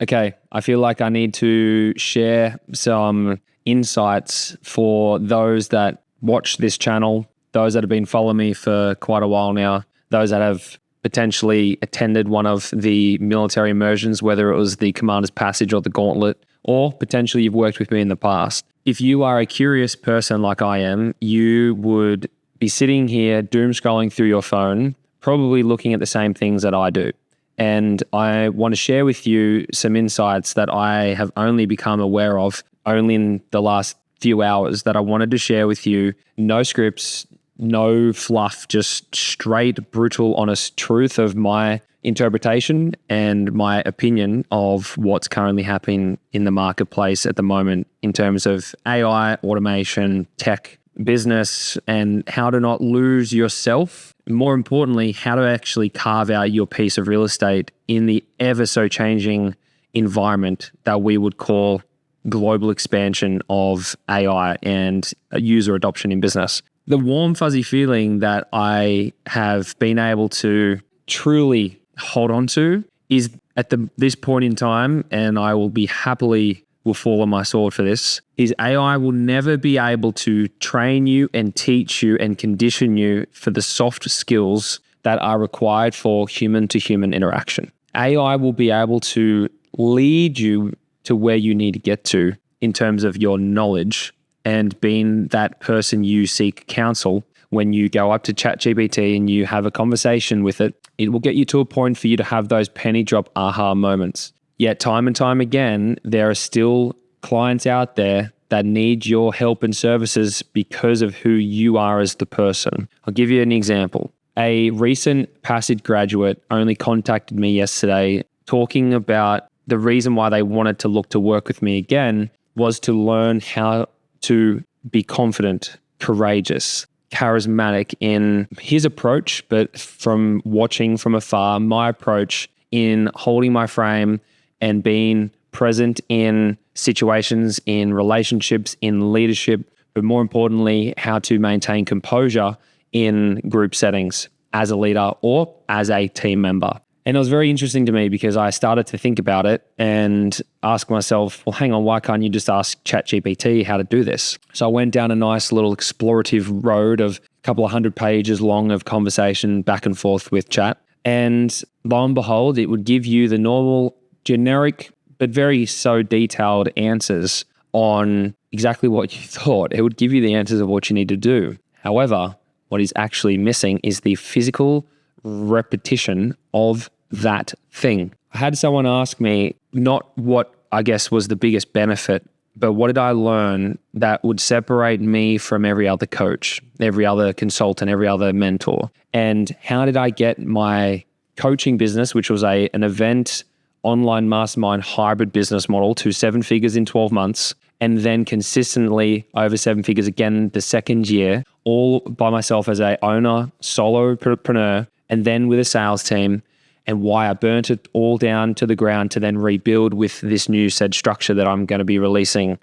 Okay, I feel like I need to share some insights for those that watch this channel, those that have been following me for quite a while now, those that have potentially attended one of the military immersions, whether it was the Commander's Passage or the Gauntlet, or potentially you've worked with me in the past. If you are a curious person like I am, you would be sitting here doom scrolling through your phone, probably looking at the same things that I do. And I want to share with you some insights that I have only become aware of only in the last few hours that I wanted to share with you. No scripts, no fluff, just straight, brutal, honest truth of my interpretation and my opinion of what's currently happening in the marketplace at the moment in terms of AI, automation, tech, business, and how to not lose yourself. More importantly, how to actually carve out your piece of real estate in the ever so changing environment that we would call global expansion of AI and user adoption in business. The warm, fuzzy feeling that I have been able to truly hold on to is at this point in time, and I will be happily will fall on my sword for this, is AI will never be able to train you and teach you and condition you for the soft skills that are required for human-to-human interaction. AI will be able to lead you to where you need to get to in terms of your knowledge and being that person you seek counsel. When you go up to ChatGPT and you have a conversation with it, it will get you to a point for you to have those penny drop aha moments. Yet time and time again, there are still clients out there that need your help and services because of who you are as the person. I'll give you an example. A recent Passage graduate only contacted me yesterday talking about the reason why they wanted to look to work with me again was to learn how to be confident, courageous, charismatic in his approach, but from watching from afar, my approach in holding my frame and being present in situations, in relationships, in leadership, but more importantly, how to maintain composure in group settings as a leader or as a team member. And it was very interesting to me because I started to think about it and ask myself, well, hang on, why can't you just ask ChatGPT how to do this? So I went down a nice little explorative road of a couple of 100 pages long of conversation back and forth with Chat. And lo and behold, it would give you the normal generic, but very so detailed answers on exactly what you thought. It would give you the answers of what you need to do. However, what is actually missing is the physical repetition of that thing. I had someone ask me not what I guess was the biggest benefit, but what did I learn that would separate me from every other coach, every other consultant, every other mentor? And how did I get my coaching business, which was an event online mastermind hybrid business model, to 7 figures in 12 months, and then consistently over 7 figures again the second year, all by myself as a owner, solopreneur, and then with a sales team, and why I burnt it all down to the ground to then rebuild with this new said structure that I'm going to be releasing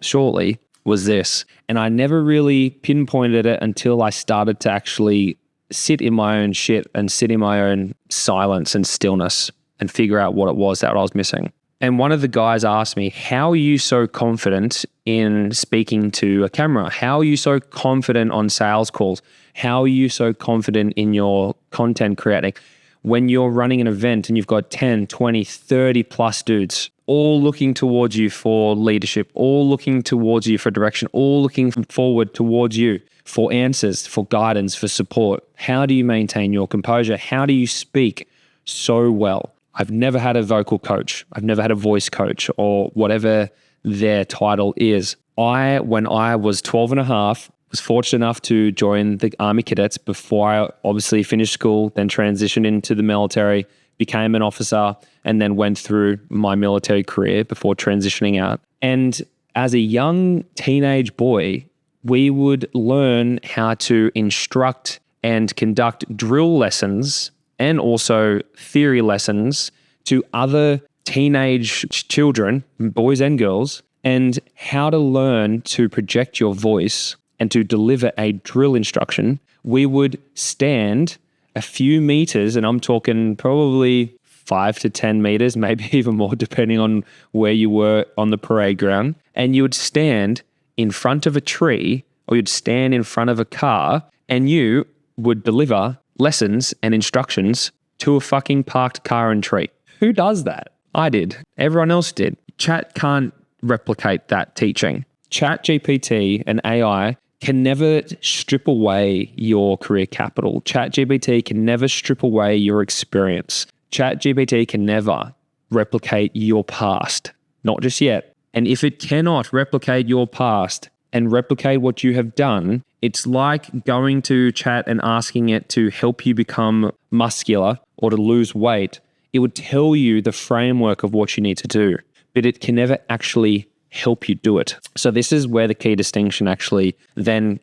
shortly, was this. And I never really pinpointed it until I started to actually sit in my own shit and sit in my own silence and stillness and figure out what it was that I was missing. And one of the guys asked me, how are you so confident in speaking to a camera? How are you so confident on sales calls? How are you so confident in your content creating when you're running an event and you've got 10, 20, 30 plus dudes all looking towards you for leadership, all looking towards you for direction, all looking forward towards you for answers, for guidance, for support? How do you maintain your composure? How do you speak so well? I've never had a vocal coach. I've never had a voice coach or whatever their title is. When I was 12 and a half, was fortunate enough to join the Army Cadets before I obviously finished school, then transitioned into the military, became an officer, and then went through my military career before transitioning out. And as a young teenage boy, we would learn how to instruct and conduct drill lessons and also theory lessons to other teenage children, boys and girls, and how to learn to project your voice and to deliver a drill instruction. We would stand a few meters, and I'm talking probably 5 to 10 meters, maybe even more, depending on where you were on the parade ground. And you would stand in front of a tree, or you'd stand in front of a car, and you would deliver lessons and instructions to a fucking parked car and tree. Who does that? I did. Everyone else did. Chat can't replicate that teaching. ChatGPT and AI can never strip away your career capital. ChatGPT can never strip away your experience. ChatGPT can never replicate your past. Not just yet. And if it cannot replicate your past and replicate what you have done, it's like going to chat and asking it to help you become muscular or to lose weight. It would tell you the framework of what you need to do, but it can never actually help you do it. So this is where the key distinction actually then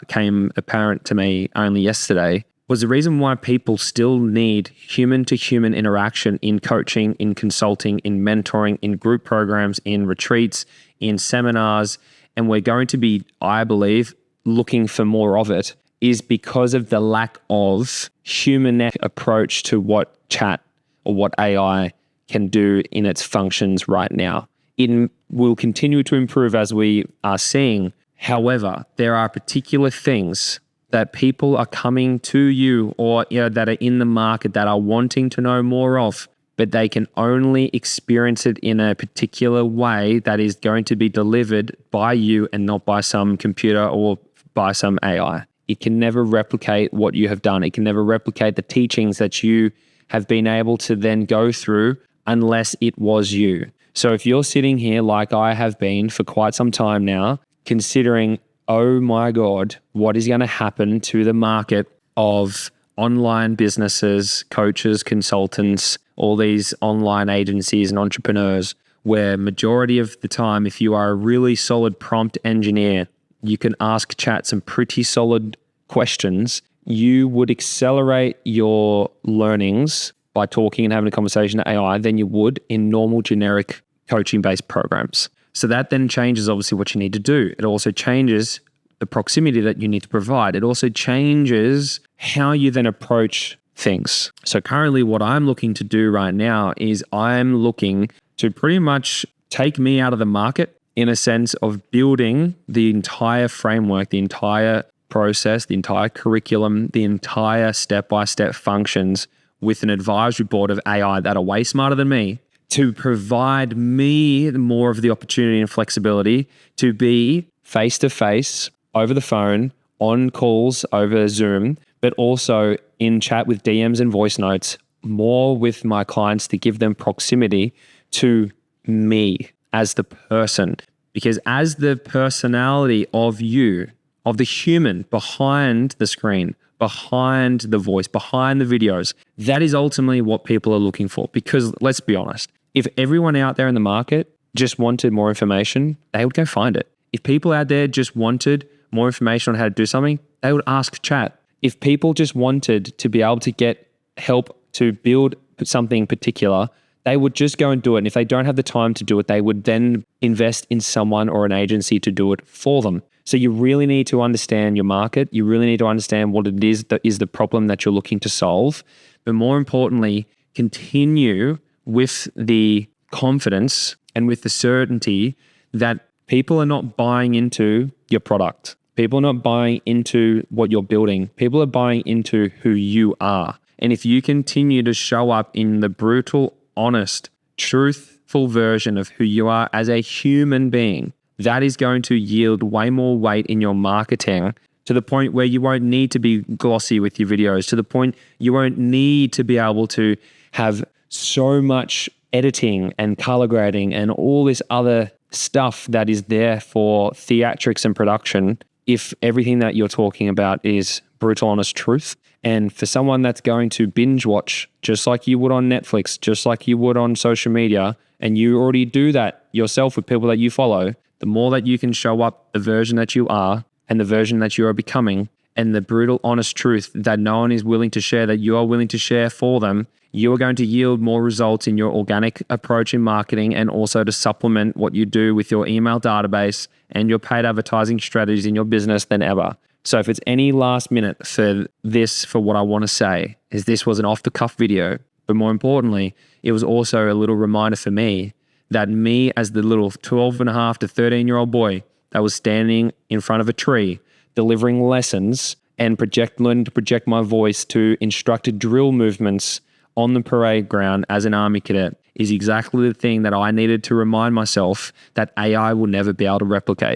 came apparent to me only yesterday, was the reason why people still need human-to-human interaction in coaching, in consulting, in mentoring, in group programs, in retreats, in seminars, and we're going to be, I believe, looking for more of it, is because of the lack of human approach to what chat or what AI can do in its functions right now. It will continue to improve as we are seeing. However, there are particular things that people are coming to you or that are in the market that are wanting to know more of, but they can only experience it in a particular way that is going to be delivered by you and not by some computer or by some AI. It can never replicate what you have done. It can never replicate the teachings that you have been able to then go through unless it was you. So if you're sitting here like I have been for quite some time now, considering, oh my God, what is going to happen to the market of online businesses, coaches, consultants, all these online agencies and entrepreneurs, where majority of the time, if you are a really solid prompt engineer, you can ask chat some pretty solid questions. You would accelerate your learnings by talking and having a conversation to AI than you would in normal generic coaching-based programs. So that then changes obviously what you need to do. It also changes the proximity that you need to provide. It also changes how you then approach things. So currently what I'm looking to do right now is I'm looking to pretty much take me out of the market in a sense of building the entire framework, the entire process, the entire curriculum, the entire step-by-step functions with an advisory board of AI that are way smarter than me, to provide me more of the opportunity and flexibility to be face-to-face, over the phone, on calls over Zoom, but also in chat with DMs and voice notes, more with my clients to give them proximity to me as the person. Because as the personality of you, of the human behind the screen, behind the voice, behind the videos, that is ultimately what people are looking for. Because let's be honest, if everyone out there in the market just wanted more information, they would go find it. If people out there just wanted more information on how to do something, they would ask chat. If people just wanted to be able to get help to build something particular, they would just go and do it. And if they don't have the time to do it, they would then invest in someone or an agency to do it for them. So you really need to understand your market. You really need to understand what it is that is the problem that you're looking to solve. But more importantly, continue with the confidence and with the certainty that people are not buying into your product. People are not buying into what you're building. People are buying into who you are. And if you continue to show up in the brutal, honest, truthful version of who you are as a human being, that is going to yield way more weight in your marketing, to the point where you won't need to be glossy with your videos, to the point you won't need to be able to have so much editing and color grading and all this other stuff that is there for theatrics and production, if everything that you're talking about is brutal, honest truth. And for someone that's going to binge watch just like you would on Netflix, just like you would on social media, and you already do that yourself with people that you follow, the more that you can show up the version that you are and the version that you are becoming, and the brutal, honest truth that no one is willing to share, that you are willing to share for them, you are going to yield more results in your organic approach in marketing, and also to supplement what you do with your email database and your paid advertising strategies in your business than ever. So if it's any last minute for what I want to say is this was an off the cuff video. But more importantly, it was also a little reminder for me that me as the little 12 and a half to 13-year-old boy that was standing in front of a tree, delivering lessons and learning to project my voice to instructed drill movements on the parade ground as an Army cadet is exactly the thing that I needed to remind myself that AI will never be able to replicate.